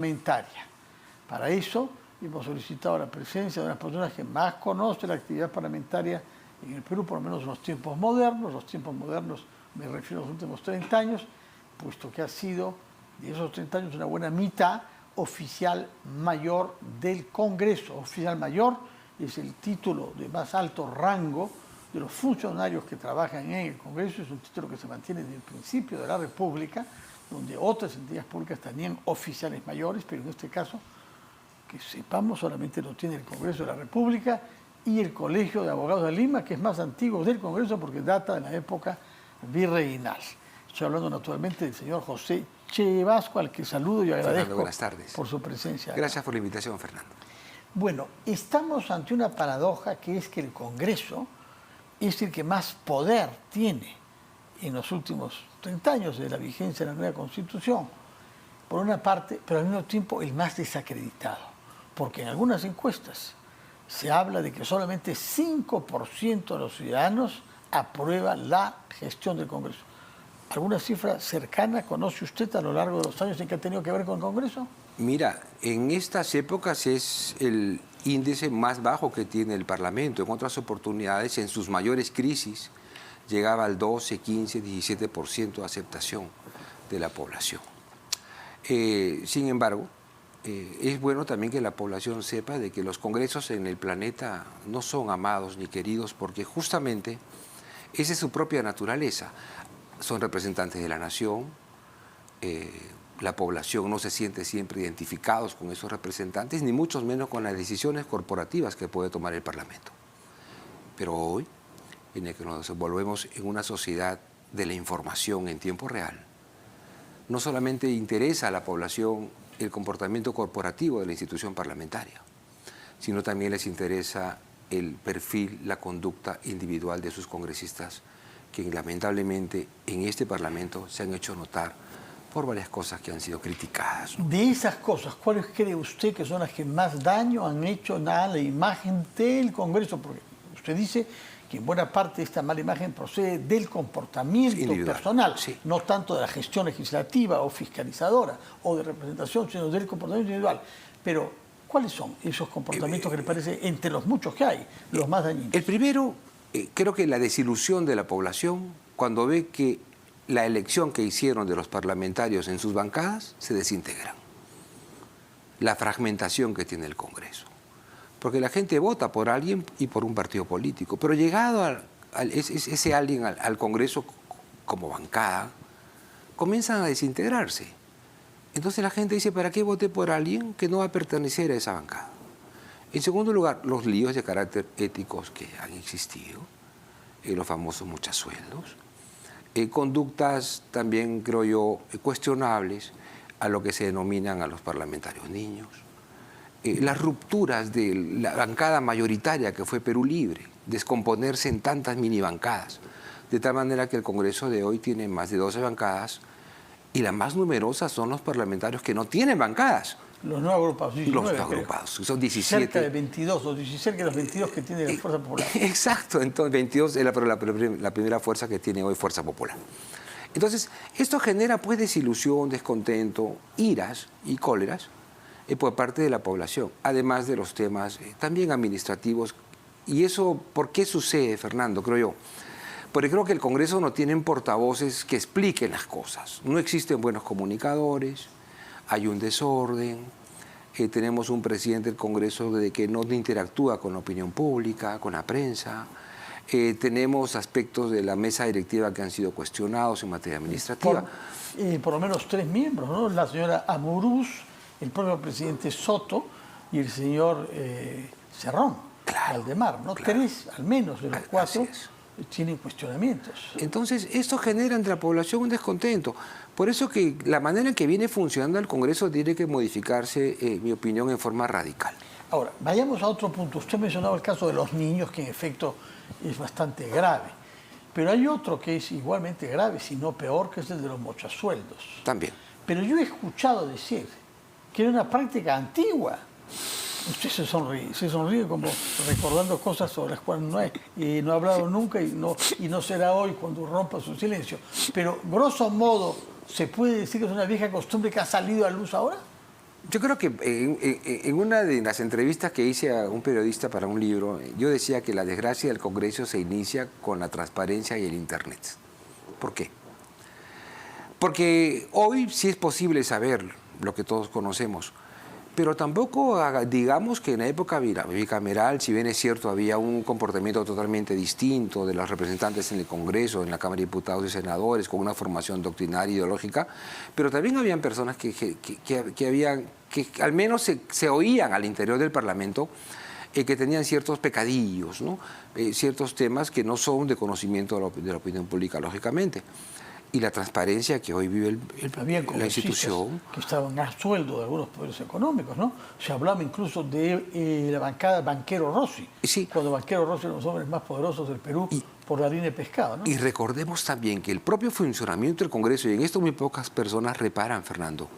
parlamentaria. Para eso hemos solicitado la presencia de unas personas que más conocen la actividad parlamentaria en el Perú, por lo menos en los tiempos modernos. Los tiempos modernos me refiero a los últimos 30 años, puesto que ha sido, de esos 30 años, una buena mitad oficial mayor del Congreso. Oficial mayor es el título de más alto rango de los funcionarios que trabajan en el Congreso. Es un título que se mantiene desde el principio de la República, donde otras entidades públicas tenían oficiales mayores, pero en este caso, que sepamos, solamente lo tiene el Congreso de la República y el Colegio de Abogados de Lima, que es más antiguo del Congreso porque data de la época virreinal. Estoy hablando naturalmente del señor José Che Vasco, al que saludo y agradezco Fernando, buenas tardes. Por su presencia. Gracias por la invitación, Fernando. Bueno, estamos ante una paradoja, que es que el Congreso es el que más poder tiene en los últimos 30 años de la vigencia de la nueva Constitución, por una parte, pero al mismo tiempo el más desacreditado, porque en algunas encuestas se habla de que solamente 5% de los ciudadanos aprueba la gestión del Congreso. ¿Alguna cifra cercana conoce usted a lo largo de los años en que ha tenido que ver con el Congreso? Mira, en estas épocas es el índice más bajo que tiene el Parlamento. En otras oportunidades, en sus mayores crisis, llegaba al 12, 15, 17% de aceptación de la población. Sin embargo, es bueno también que la población sepa de que los congresos en el planeta no son amados ni queridos, porque justamente esa es su propia naturaleza. Son representantes de la nación, la población no se siente siempre identificados con esos representantes, ni mucho menos con las decisiones corporativas que puede tomar el Parlamento. Pero hoy, en el que nos desenvolvemos en una sociedad de la información en tiempo real, no solamente interesa a la población el comportamiento corporativo de la institución parlamentaria, sino también les interesa el perfil, la conducta individual de sus congresistas, que lamentablemente en este Parlamento se han hecho notar por varias cosas que han sido criticadas, ¿no? De esas cosas, ¿cuáles cree usted que son las que más daño han hecho a la imagen del Congreso? Porque usted dice que en buena parte esta mala imagen procede del comportamiento individual, personal, sí. No tanto de la gestión legislativa o fiscalizadora o de representación, sino del comportamiento individual. Pero, ¿cuáles son esos comportamientos que le parece, entre los muchos que hay, los más dañinos? El primero, creo que la desilusión de la población cuando ve que la elección que hicieron de los parlamentarios en sus bancadas se desintegran. La fragmentación que tiene el Congreso. Porque la gente vota por alguien y por un partido político, pero llegado ese alguien al Congreso como bancada, comienzan a desintegrarse. Entonces la gente dice, ¿para qué voté por alguien que no va a pertenecer a esa bancada? En segundo lugar, los líos de carácter éticos que han existido, los famosos muchasueldos, conductas también, creo yo, cuestionables a lo que se denominan a los parlamentarios niños, las rupturas de la bancada mayoritaria que fue Perú Libre, descomponerse en tantas mini bancadas, de tal manera que el Congreso de hoy tiene más de 12 bancadas y las más numerosas son los parlamentarios que no tienen bancadas. Los no agrupados. 19, los no agrupados, son 17. Cerca de 22, o 16 cerca de los 22 que tiene la Fuerza Popular. Exacto, entonces 22 es la primera fuerza que tiene hoy Fuerza Popular. Entonces, esto genera pues desilusión, descontento, iras y cóleras por parte de la población, además de los temas también administrativos. ¿Y eso por qué sucede, Fernando, creo yo? Porque creo que el Congreso no tiene portavoces que expliquen las cosas. No existen buenos comunicadores, hay un desorden, tenemos un presidente del Congreso que no interactúa con la opinión pública, con la prensa, tenemos aspectos de la mesa directiva que han sido cuestionados en materia administrativa. Por lo menos 3 miembros, ¿no? La señora Amurús, el propio presidente Soto y el señor Cerrón, Valdemar, ¿no? Claro. 3 al menos de los 4 tienen cuestionamientos. Entonces, esto genera entre la población un descontento. Por eso que la manera en que viene funcionando el Congreso tiene que modificarse, en mi opinión, en forma radical. Ahora, vayamos a otro punto. Usted mencionaba el caso de los niños, que en efecto es bastante grave. Pero hay otro que es igualmente grave, si no peor, que es el de los mochasueldos. También. Pero yo he escuchado decir que era una práctica antigua. Usted se sonríe como recordando cosas sobre las cuales no ha hablado nunca y no será hoy cuando rompa su silencio. Pero, grosso modo, ¿se puede decir que es una vieja costumbre que ha salido a luz ahora? Yo creo que en una de las entrevistas que hice a un periodista para un libro, yo decía que la desgracia del Congreso se inicia con la transparencia y el Internet. ¿Por qué? Porque hoy sí es posible saber lo que todos conocemos, pero tampoco digamos que en la época bicameral, si bien es cierto, había un comportamiento totalmente distinto de los representantes en el Congreso, en la Cámara de Diputados y Senadores, con una formación doctrinaria ideológica, pero también habían personas que al menos se oían al interior del Parlamento, que tenían ciertos pecadillos, ¿no? Ciertos temas que no son de conocimiento de la opinión pública, lógicamente. Y la transparencia que hoy vive la institución. Que estaban a sueldo de algunos poderes económicos, ¿no? Se hablaba incluso de la bancada Banquero Rossi, sí. Cuando Banquero Rossi era uno de los hombres más poderosos del Perú por la línea de pescado, ¿no? Y recordemos también que el propio funcionamiento del Congreso, y en esto muy pocas personas reparan, Fernando,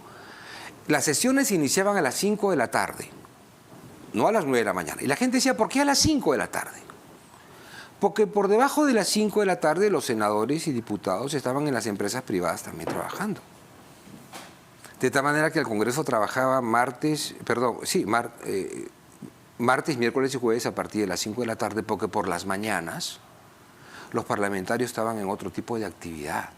las sesiones se iniciaban a las 5 de la tarde, no a las 9 de la mañana. Y la gente decía, ¿por qué a las 5 de la tarde? Porque por debajo de las 5 de la tarde los senadores y diputados estaban en las empresas privadas también trabajando. De tal manera que el Congreso trabajaba martes, miércoles y jueves a partir de las 5 de la tarde, porque por las mañanas los parlamentarios estaban en otro tipo de actividad.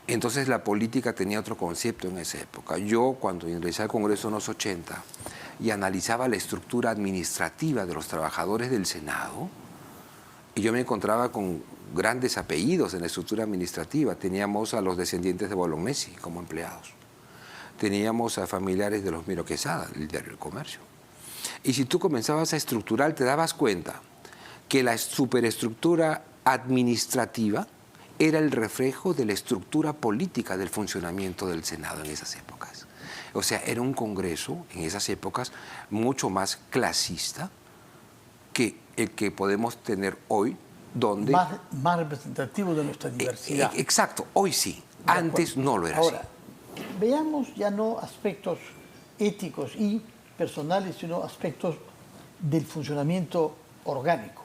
Entonces la política tenía otro concepto en esa época. Yo, cuando ingresé al Congreso en los 80 y analizaba la estructura administrativa de los trabajadores del Senado, y yo me encontraba con grandes apellidos en la estructura administrativa. Teníamos a los descendientes de Bolognesi como empleados. Teníamos a familiares de los Miro Quesada, del diario El Comercio. Y si tú comenzabas a estructurar, te dabas cuenta que la superestructura administrativa era el reflejo de la estructura política del funcionamiento del Senado en esas épocas. O sea, era un Congreso en esas épocas mucho más clasista que el que podemos tener hoy, donde... Más representativo de nuestra diversidad. Exacto, hoy sí. Antes no lo era así. Ahora, veamos ya no aspectos éticos y personales, sino aspectos del funcionamiento orgánico.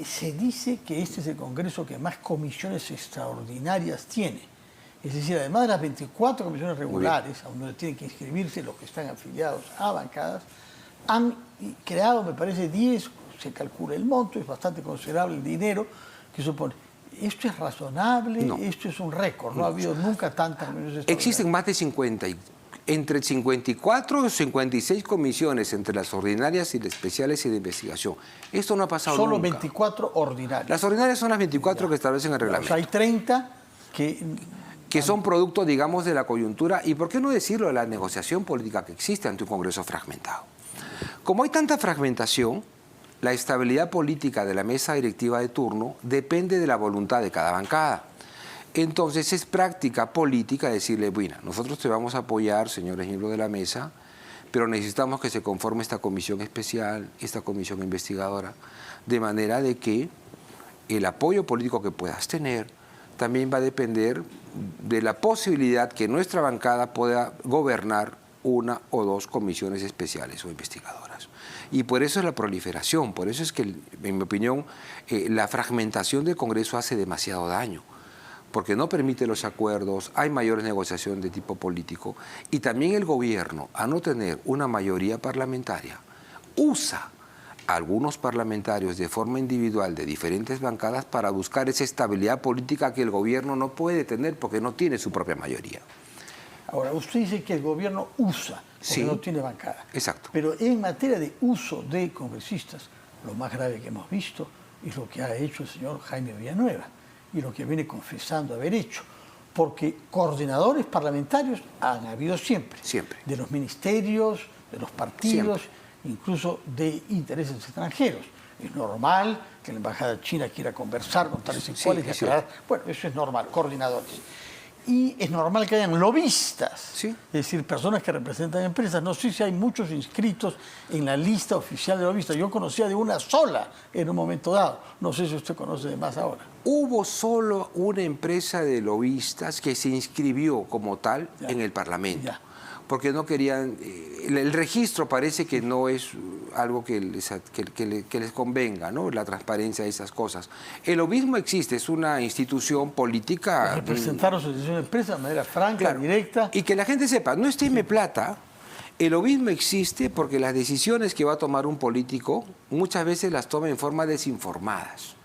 Se dice que este es el Congreso que más comisiones extraordinarias tiene. Es decir, además de las 24 comisiones regulares, a donde tienen que inscribirse los que están afiliados a bancadas, han creado, me parece, 10, se calcula el monto, es bastante considerable el dinero que supone. ¿Esto es razonable? No. Esto es un récord, no ha habido nunca tantas comisiones. Existen más de 50, entre 54 y 56 comisiones entre las ordinarias y las especiales y de investigación. Esto no ha pasado Solo nunca. 24 ordinarias. Las ordinarias son las 24 que establecen el reglamento. O sea, hay 30 que son producto, digamos, de la coyuntura y, ¿por qué no decirlo?, de la negociación política que existe ante un Congreso fragmentado. Como hay tanta fragmentación, la estabilidad política de la mesa directiva de turno depende de la voluntad de cada bancada. Entonces es práctica política decirle, bueno, nosotros te vamos a apoyar, señores miembros de la mesa, pero necesitamos que se conforme esta comisión especial, esta comisión investigadora, de manera de que el apoyo político que puedas tener también va a depender de la posibilidad que nuestra bancada pueda gobernar una o dos comisiones especiales o investigadoras. Y por eso es la proliferación, por eso es que, en mi opinión, la fragmentación del Congreso hace demasiado daño, porque no permite los acuerdos, hay mayores negociaciones de tipo político, y también el gobierno, a no tener una mayoría parlamentaria, usa a algunos parlamentarios de forma individual de diferentes bancadas para buscar esa estabilidad política que el gobierno no puede tener porque no tiene su propia mayoría. Ahora, usted dice que el gobierno usa, porque sí, no tiene bancada. Exacto. Pero en materia de uso de congresistas, lo más grave que hemos visto es lo que ha hecho el señor Jaime Villanueva y lo que viene confesando haber hecho. Porque coordinadores parlamentarios han habido siempre. Siempre. De los ministerios, de los partidos, siempre, incluso de intereses extranjeros. Es normal que la embajada china quiera conversar con tales y cuales y aclarar. Bueno, eso es normal, coordinadores. Y es normal que hayan lobistas, sí, es decir, personas que representan empresas. No sé si hay muchos inscritos en la lista oficial de lobistas. Yo conocía de una sola en un momento dado. No sé si usted conoce de más ahora. Hubo solo una empresa de lobistas que se inscribió como tal en el Parlamento. Porque no querían... el registro parece que no es algo que les convenga, ¿no? La transparencia de esas cosas. El lobismo existe, es una institución política... Representaron su decisión de empresa de manera franca, claro, directa. Y que la gente sepa, no estima plata El lobismo existe porque las decisiones que va a tomar un político muchas veces las toma en forma desinformadas.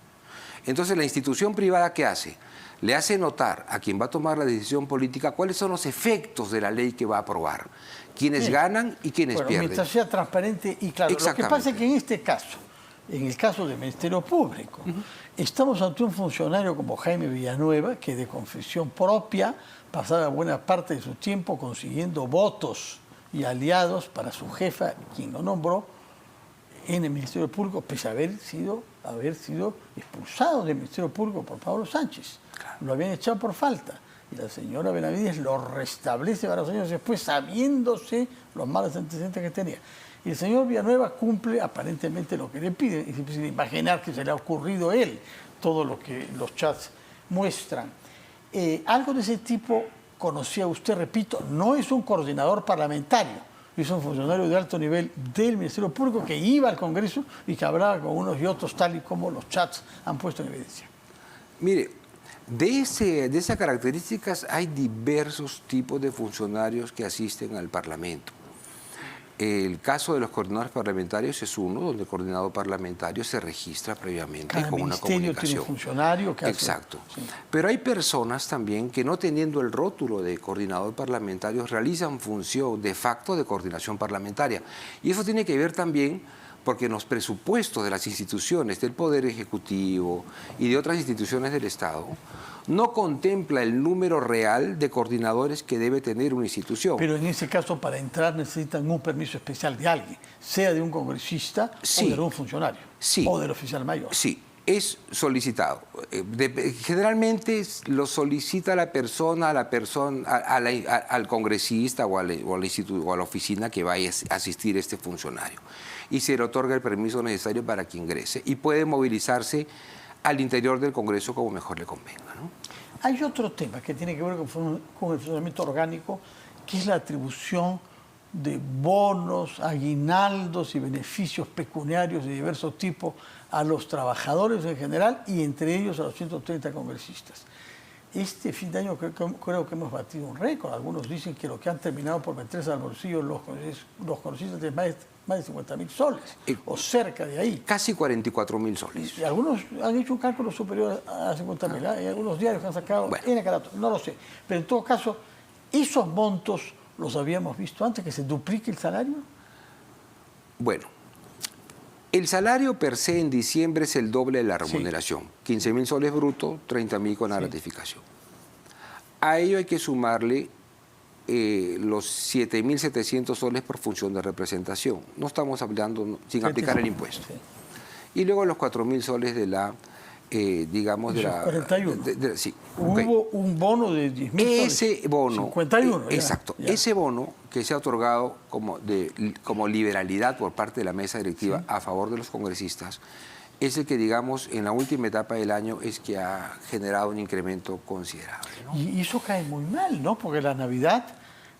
Entonces, la institución privada, ¿qué hace? Le hace notar a quien va a tomar la decisión política cuáles son los efectos de la ley que va a aprobar, quiénes ganan y quiénes pierden. Mientras sea transparente y claro. Lo que pasa es que en este caso, en el caso del Ministerio Público, estamos ante un funcionario como Jaime Villanueva, que de confesión propia pasaba buena parte de su tiempo consiguiendo votos y aliados para su jefa, quien lo nombró, en el Ministerio Público, pese a haber sido expulsado del Ministerio Público por Pablo Sánchez. Claro. Lo habían echado por falta. Y la señora Benavides lo restablece varios años después, sabiéndose los malos antecedentes que tenía. Y el señor Villanueva cumple aparentemente lo que le piden. Es difícil imaginar que se le ha ocurrido a él todo lo que los chats muestran. Algo de ese tipo conocía usted, repito, no es un coordinador parlamentario, es un funcionario de alto nivel del Ministerio Público que iba al Congreso y que hablaba con unos y otros, tal y como los chats han puesto en evidencia. Mire, de esas características hay diversos tipos de funcionarios que asisten al Parlamento. El caso de los coordinadores parlamentarios es uno, donde el coordinador parlamentario se registra previamente con una comunicación. Tiene un funcionario que Exacto. hace... Sí. Pero hay personas también que, no teniendo el rótulo de coordinador parlamentario, realizan función de facto de coordinación parlamentaria. Y eso tiene que ver también porque en los presupuestos de las instituciones del Poder Ejecutivo y de otras instituciones del Estado no contempla el número real de coordinadores que debe tener una institución. Pero en ese caso, para entrar necesitan un permiso especial de alguien, sea de un congresista o de un funcionario, o del oficial mayor. Sí, es solicitado. Generalmente lo solicita la persona, al congresista o a la oficina que vaya a asistir este funcionario. Y se le otorga el permiso necesario para que ingrese y puede movilizarse al interior del Congreso como mejor le convenga, ¿no? Hay otro tema que tiene que ver con el funcionamiento orgánico, que es la atribución de bonos, aguinaldos y beneficios pecuniarios de diversos tipos a los trabajadores en general y entre ellos a los 130 congresistas. Este fin de año creo que hemos batido un récord. Algunos dicen que lo que han terminado por meterse al bolsillo los congresistas de más de 50.000 soles, o cerca de ahí. Casi 44.000 soles. Y algunos han hecho un cálculo superior a 50.000. Hay algunos diarios que han sacado N caratos, no lo sé. Pero en todo caso, ¿esos montos los habíamos visto antes, que se duplique el salario? Bueno, el salario per se en diciembre es el doble de la remuneración. 15.000 soles brutos, 30.000 con la gratificación. A ello hay que sumarle los 7.700 soles por función de representación. No estamos hablando sin aplicar el impuesto. Sí. Y luego los 4.000 soles de la, digamos, de la... 41. Sí. Hubo un bono de 10.000 soles. Ese bono... 51. Exacto. Ya. Ese bono que se ha otorgado como liberalidad por parte de la mesa directiva a favor de los congresistas es el que, digamos, en la última etapa del año es que ha generado un incremento considerable, ¿no? Y eso cae muy mal, ¿no? Porque la Navidad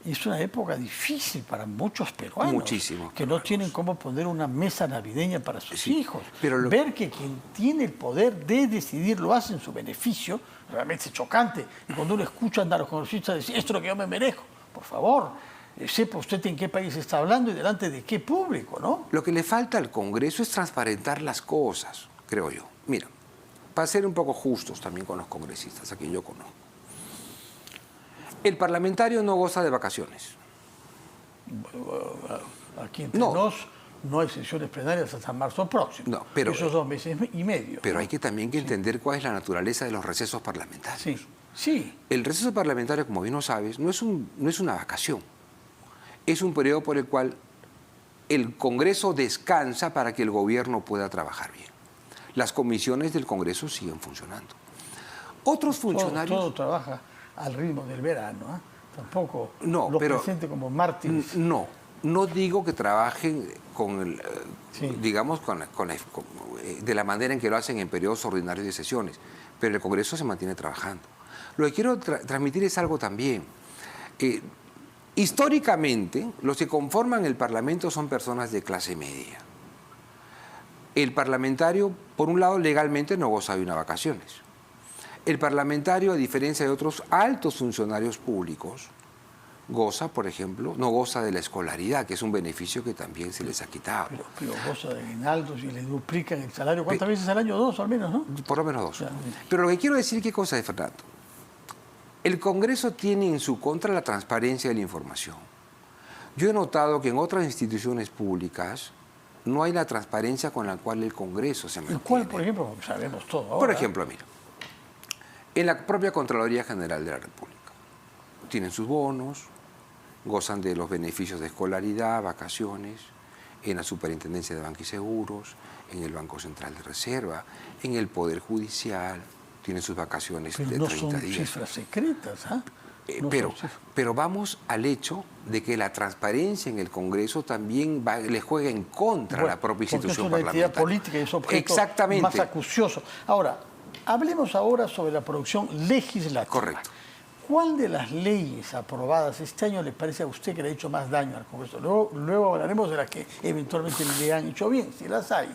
es una época difícil para muchos peruanos. Muchísimo. Que no tienen cómo poner una mesa navideña para sus hijos. Pero ver que quien tiene el poder de decidir lo hace en su beneficio, realmente es chocante. Y cuando uno escucha andar a los congresistas decir, esto es lo que yo me merezco, por favor, sepa usted en qué país está hablando y delante de qué público, ¿no? Lo que le falta al Congreso es transparentar las cosas, creo yo. Mira, para ser un poco justos también con los congresistas, a quien yo conozco. El parlamentario no goza de vacaciones. Aquí entre nos no hay sesiones plenarias hasta marzo próximo. No, pero, esos 2 meses y medio. Pero hay que también entender cuál es la naturaleza de los recesos parlamentarios. Sí, sí. El receso parlamentario, como bien lo sabes, no es una vacación. Es un periodo por el cual el Congreso descansa para que el gobierno pueda trabajar bien. Las comisiones del Congreso siguen funcionando. Otros funcionarios... Todo trabaja al ritmo del verano, ¿eh? Tampoco no, los pero, presente como mártires. No digo que trabajen con digamos, de la manera en que lo hacen en periodos ordinarios de sesiones, pero el Congreso se mantiene trabajando. Lo que quiero transmitir es algo también. Históricamente, los que conforman el Parlamento son personas de clase media. El parlamentario, por un lado, legalmente no goza de unas vacaciones. El parlamentario, a diferencia de otros altos funcionarios públicos, goza, por ejemplo, no goza de la escolaridad, que es un beneficio que también se les ha quitado. Pero goza de aguinaldos y le duplican el salario. ¿Cuántas veces al año? 2 al menos, ¿no? Por lo menos 2. Claro. Pero lo que quiero decir, ¿qué cosa es, Fernando? El Congreso tiene en su contra la transparencia de la información. Yo he notado que en otras instituciones públicas no hay la transparencia con la cual el Congreso se mantiene. ¿Cuál, por ejemplo? Porque sabemos todo ahora. Por ejemplo, mira, en la propia Contraloría General de la República tienen sus bonos, gozan de los beneficios de escolaridad, vacaciones, en la Superintendencia de Banca y Seguros, en el Banco Central de Reserva, en el Poder Judicial, tienen sus vacaciones Pero de no 30 son días. cifras secretas, ¿ah? No Pero, son cifras. pero vamos al hecho de que la transparencia en el Congreso también le juega en contra a la propia institución porque es una entidad parlamentaria. política y es objeto Exactamente. más acucioso. Ahora, hablemos ahora sobre la producción legislativa. Correcto. ¿Cuál de las leyes aprobadas este año le parece a usted que le ha hecho más daño al Congreso? Luego hablaremos de las que eventualmente le han hecho bien, si las hay,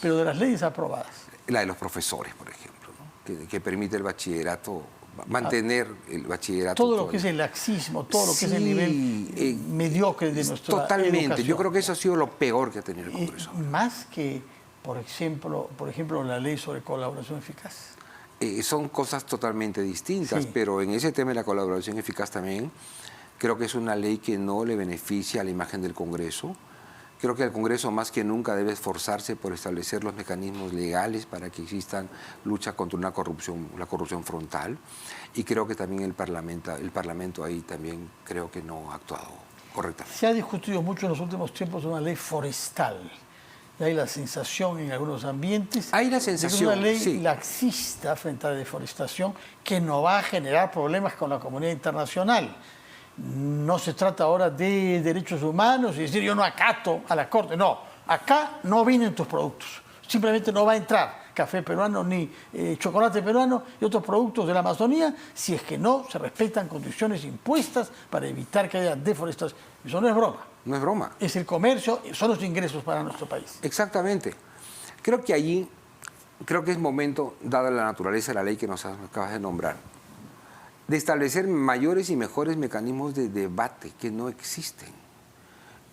pero de las leyes aprobadas. La de los profesores, por ejemplo, ¿no? que permite el bachillerato, mantener el bachillerato. Todo lo que es el laxismo, todo lo que es el nivel mediocre de nuestra Totalmente. educación. Yo creo que eso ha sido lo peor que ha tenido el Congreso. Más que, por ejemplo, la ley sobre colaboración eficaz. Son cosas totalmente distintas, Sí. pero en ese tema de la colaboración eficaz también, creo que es una ley que no le beneficia a la imagen del Congreso. Creo que el Congreso más que nunca debe esforzarse por establecer los mecanismos legales para que existan lucha contra la corrupción frontal. Y creo que también el Parlamento ahí también creo que no ha actuado correctamente. Se ha discutido mucho en los últimos tiempos una ley forestal. Y hay la sensación en algunos ambientes Hay la de que es sensación, una ley sí. laxista frente a la deforestación que no va a generar problemas con la comunidad internacional. No se trata ahora de derechos humanos y decir yo no acato a la Corte. No, acá no vienen tus productos. Simplemente no va a entrar café peruano ni chocolate peruano y otros productos de la Amazonía si es que no se respetan condiciones impuestas para evitar que haya deforestación. Eso no es broma. No es broma. Es el comercio, son los ingresos para nuestro país. Exactamente. Creo que allí, creo que es momento, dada la naturaleza de la ley que nos acabas de nombrar, de establecer mayores y mejores mecanismos de debate que no existen.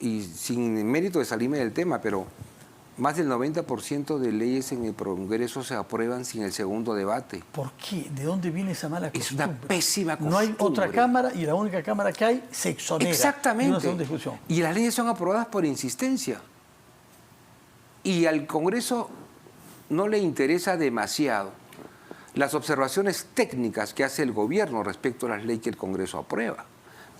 Y sin mérito de salirme del tema, pero más del 90% de leyes en el Congreso se aprueban sin el segundo debate. ¿Por qué? ¿De dónde viene esa mala costumbre? Es una pésima costumbre. No hay otra cámara y la única cámara que hay se exonera. Exactamente. De una segunda discusión. Y las leyes son aprobadas por insistencia. Y al Congreso no le interesa demasiado las observaciones técnicas que hace el gobierno respecto a las leyes que el Congreso aprueba.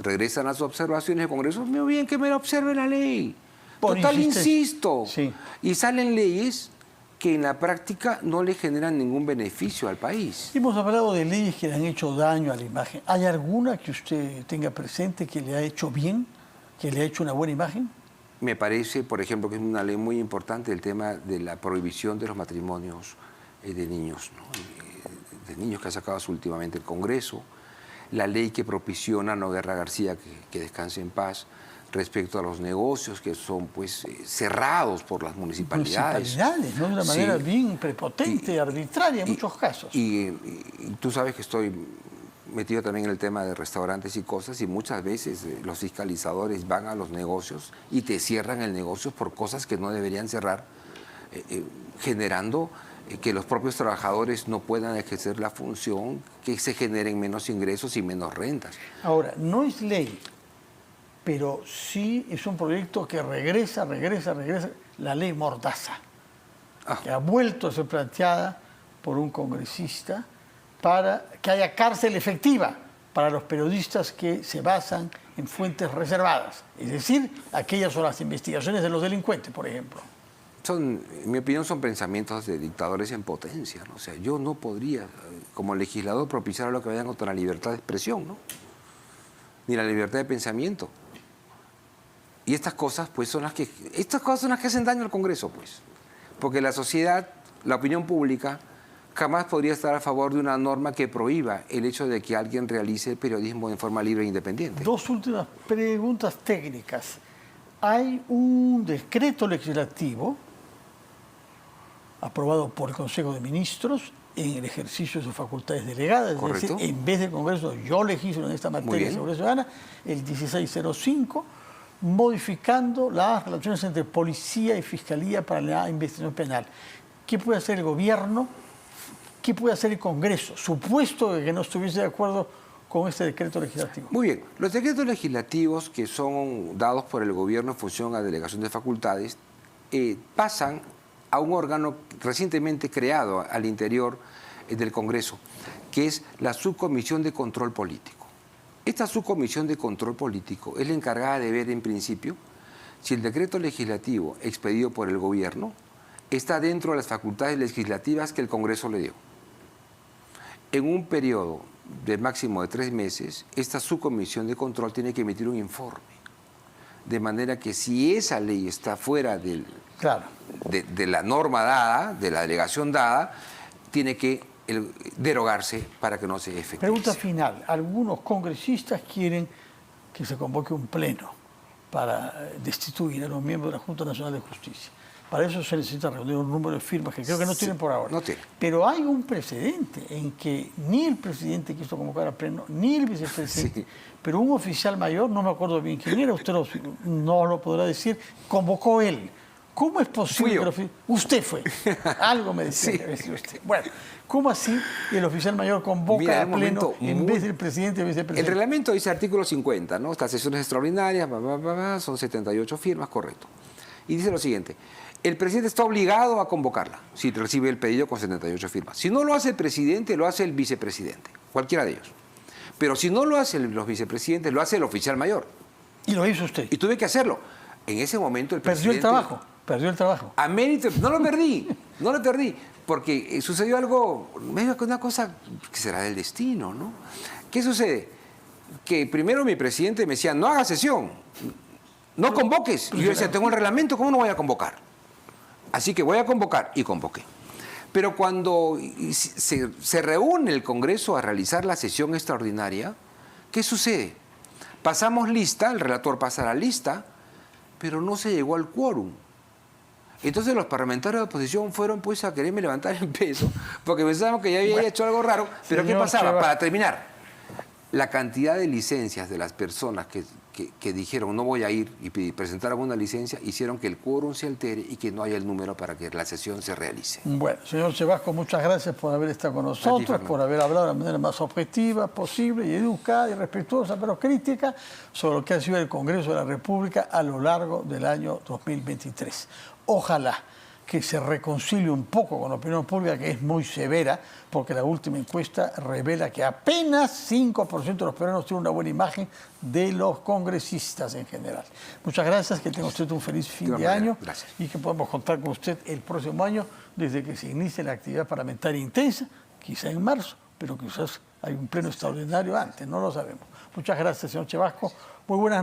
Regresan las observaciones del Congreso, muy bien que me la observe la ley. Por Total, insistencia. insisto. Sí. Y salen leyes que en la práctica no le generan ningún beneficio al país. Hemos hablado de leyes que le han hecho daño a la imagen. ¿Hay alguna que usted tenga presente que le ha hecho bien, que le ha hecho una buena imagen? Me parece, por ejemplo, que es una ley muy importante el tema de la prohibición de los matrimonios de niños, ¿no? De niños que ha sacado últimamente el Congreso, la ley que propició Nano Guerra García, que descanse en paz, respecto a los negocios que son pues cerrados por las municipalidades. Municipalidades, ¿no? De una manera Sí. bien prepotente y arbitraria en muchos casos. Y tú sabes que estoy metido también en el tema de restaurantes y cosas, y muchas veces los fiscalizadores van a los negocios y te cierran el negocio por cosas que no deberían cerrar, generando que los propios trabajadores no puedan ejercer la función, que se generen menos ingresos y menos rentas. Ahora, no es ley, pero sí es un proyecto que regresa, la ley Mordaza, que ha vuelto a ser planteada por un congresista para que haya cárcel efectiva para los periodistas que se basan en fuentes reservadas, es decir, aquellas son las investigaciones de los delincuentes, por ejemplo. En mi opinión, son pensamientos de dictadores en potencia, ¿no? O sea, yo no podría, como legislador, propiciar lo que vayan contra la libertad de expresión, ¿no? Ni la libertad de pensamiento. Y estas cosas, pues, son las que hacen daño al Congreso, pues. Porque la sociedad, la opinión pública, jamás podría estar a favor de una norma que prohíba el hecho de que alguien realice el periodismo en forma libre e independiente. Dos últimas preguntas técnicas. Hay un decreto legislativo aprobado por el Consejo de Ministros en el ejercicio de sus facultades delegadas, Correcto. es decir, en vez del Congreso, yo legislo en esta materia de seguridad ciudadana, el 1605, modificando las relaciones entre policía y fiscalía para la investigación penal. ¿Qué puede hacer el gobierno? ¿Qué puede hacer el Congreso? Supuesto que no estuviese de acuerdo con este decreto legislativo. Muy bien. Los decretos legislativos que son dados por el gobierno en función a delegación de facultades pasan a un órgano recientemente creado al interior del Congreso, que es la Subcomisión de Control Político. Esta Subcomisión de Control Político es la encargada de ver, en principio, si el decreto legislativo expedido por el gobierno está dentro de las facultades legislativas que el Congreso le dio. En un periodo de máximo de 3 meses, esta subcomisión de control tiene que emitir un informe. De manera que si esa ley está fuera de la norma dada, de la delegación dada, tiene que derogarse para que no se efectuase. Pregunta final. Algunos congresistas quieren que se convoque un pleno para destituir a los miembros de la Junta Nacional de Justicia. Para eso se necesita reunir un número de firmas que creo que no tienen por ahora. No tiene. Pero hay un precedente en que ni el presidente quiso convocar al pleno, ni el vicepresidente, pero un oficial mayor, no me acuerdo bien quién era, usted no lo podrá decir, convocó él. ¿Cómo es posible que usted fue? Algo me decía que decía usted. Bueno, ¿cómo así el oficial mayor convoca al pleno en vez del presidente y vicepresidente? El reglamento dice artículo 50, ¿no? Estas sesiones extraordinarias, son 78 firmas, correcto. Y dice lo siguiente: el presidente está obligado a convocarla si recibe el pedido con 78 firmas. Si no lo hace el presidente, lo hace el vicepresidente, cualquiera de ellos. Pero si no lo hacen los vicepresidentes, lo hace el oficial mayor. Y lo hizo usted. Y tuve que hacerlo. En ese momento el presidente... Perdió el trabajo. A mérito, no lo perdí, porque sucedió algo, medio que una cosa que será del destino, ¿no? ¿Qué sucede? Que primero mi presidente me decía, no hagas sesión, no convoques. Y yo decía, tengo el reglamento, ¿cómo no voy a convocar? Así que voy a convocar, y convoqué. Pero cuando se reúne el Congreso a realizar la sesión extraordinaria, ¿qué sucede? Pasamos lista, el relator pasa la lista, pero no se llegó al quórum. Entonces los parlamentarios de oposición fueron pues a quererme levantar en peso, porque pensaban que ya había hecho algo raro. Pero ¿qué pasaba? Para terminar, la cantidad de licencias de las personas que dijeron no voy a ir y presentaron una licencia, hicieron que el quórum se altere y que no haya el número para que la sesión se realice. Bueno, señor Chevasco, muchas gracias por haber estado con nosotros, por haber hablado de la manera más objetiva posible y educada y respetuosa, pero crítica, sobre lo que ha sido el Congreso de la República a lo largo del año 2023. Ojalá que se reconcilie un poco con la opinión pública, que es muy severa, porque la última encuesta revela que apenas 5% de los peruanos tienen una buena imagen de los congresistas en general. Muchas gracias, que tenga usted un feliz fin de año y que podamos contar con usted el próximo año desde que se inicie la actividad parlamentaria intensa, quizá en marzo, pero quizás hay un pleno extraordinario antes, no lo sabemos. Muchas gracias, señor Chevasco. Muy buenas noches.